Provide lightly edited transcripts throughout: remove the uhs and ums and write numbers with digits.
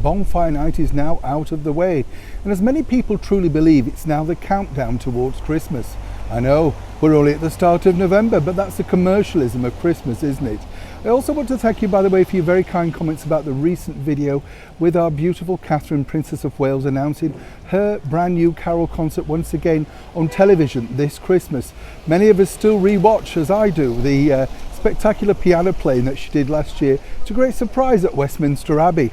bonfire night is now out of the way, and as many people truly believe, it's now the countdown towards Christmas. I know, we're only at the start of November, but that's the commercialism of Christmas, isn't it? I also want to thank you, by the way, for your very kind comments about the recent video with our beautiful Catherine, Princess of Wales, announcing her brand new carol concert once again on television this Christmas. Many of us still re-watch, as I do, the spectacular piano playing that she did last year to great surprise at Westminster Abbey.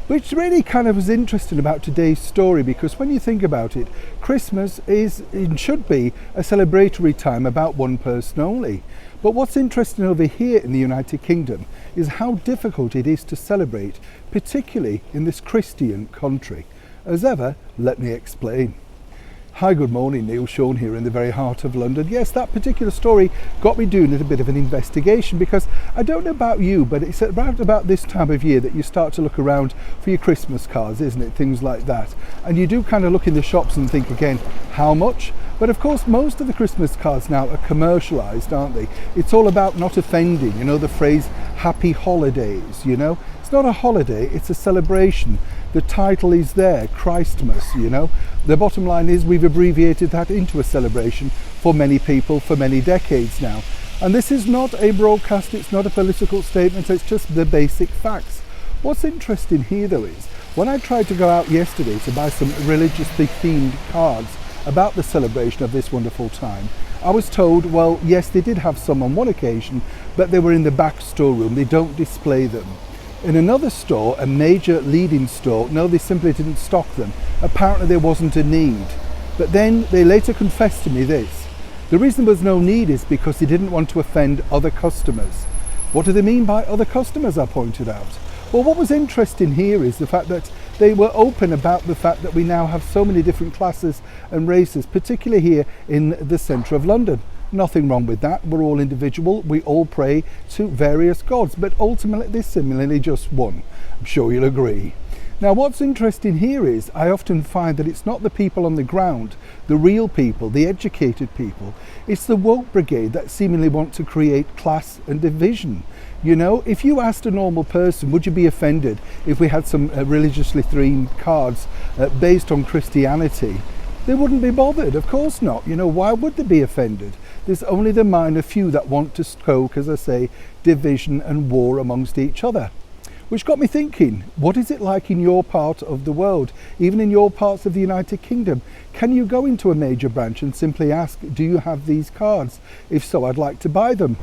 Which really kind of was interesting about today's story, because when you think about it, Christmas is and should be a celebratory time about one person only. But what's interesting over here in the United Kingdom is how difficult it is to celebrate, particularly in this Christian country. As ever, let me explain. Hi, good morning, Neil Sean here in the very heart of London. Yes, that particular story got me doing a bit of an investigation, because I don't know about you, but it's around about this time of year that you start to look around for your Christmas cards, isn't it? Things like that. And you do kind of look in the shops and think again, how much? But of course, most of the Christmas cards now are commercialised, aren't they? It's all about not offending, you know, the phrase happy holidays, you know? It's not a holiday, it's a celebration. The title is there, Christmas, you know. The bottom line is we've abbreviated that into a celebration for many people for many decades now. And this is not a broadcast, it's not a political statement, it's just the basic facts. What's interesting here though is, when I tried to go out yesterday to buy some religiously themed cards about the celebration of this wonderful time, I was told, well, yes, they did have some on one occasion, but they were in the back storeroom, they don't display them. In another store, a major leading store, no, they simply didn't stock them. Apparently there wasn't a need. But then they later confessed to me this. The reason there was no need is because they didn't want to offend other customers. What do they mean by other customers, I pointed out? Well, what was interesting here is the fact that they were open about the fact that we now have so many different classes and races, particularly here in the centre of London. Nothing wrong with that, we're all individual, we all pray to various gods, but ultimately there's similarly just one. I'm sure you'll agree. Now what's interesting here is I often find that it's not the people on the ground, the real people, the educated people, it's the woke brigade that seemingly want to create class and division. You know, if you asked a normal person, would you be offended if we had some religiously themed cards based on Christianity? They wouldn't be bothered, of course not. You know, why would they be offended? There's only the minor few that want to stoke, as I say, division and war amongst each other. Which got me thinking, what is it like in your part of the world, even in your parts of the United Kingdom? Can you go into a major branch and simply ask, do you have these cards? If so, I'd like to buy them.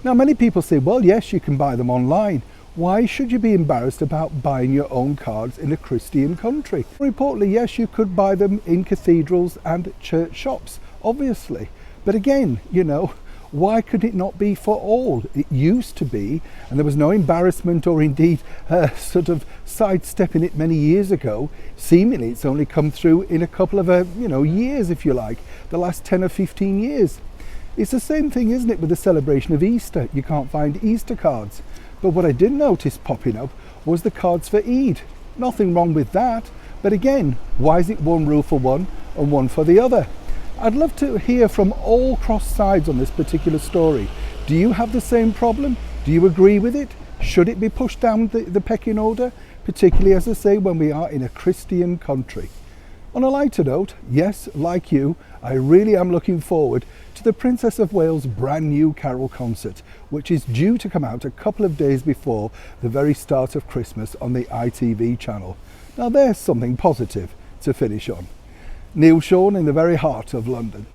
Now, many people say, well, yes, you can buy them online. Why should you be embarrassed about buying your own cards in a Christian country? More importantly, yes, you could buy them in cathedrals and church shops, obviously. But again, you know, why could it not be for all? It used to be, and there was no embarrassment or indeed sort of sidestepping it many years ago. Seemingly it's only come through in a couple of years, if you like, the last 10 or 15 years. It's the same thing, isn't it, with the celebration of Easter? You can't find Easter cards. But what I did notice popping up was the cards for Eid. Nothing wrong with that. But again, why is it one rule for one and one for the other? I'd love to hear from all cross sides on this particular story. Do you have the same problem? Do you agree with it? Should it be pushed down the pecking order? Particularly, as I say, when we are in a Christian country. On a lighter note, yes, like you, I really am looking forward to the Princess of Wales' brand new carol concert, which is due to come out a couple of days before the very start of Christmas on the ITV channel. Now there's something positive to finish on. Neil Sean in the very heart of London.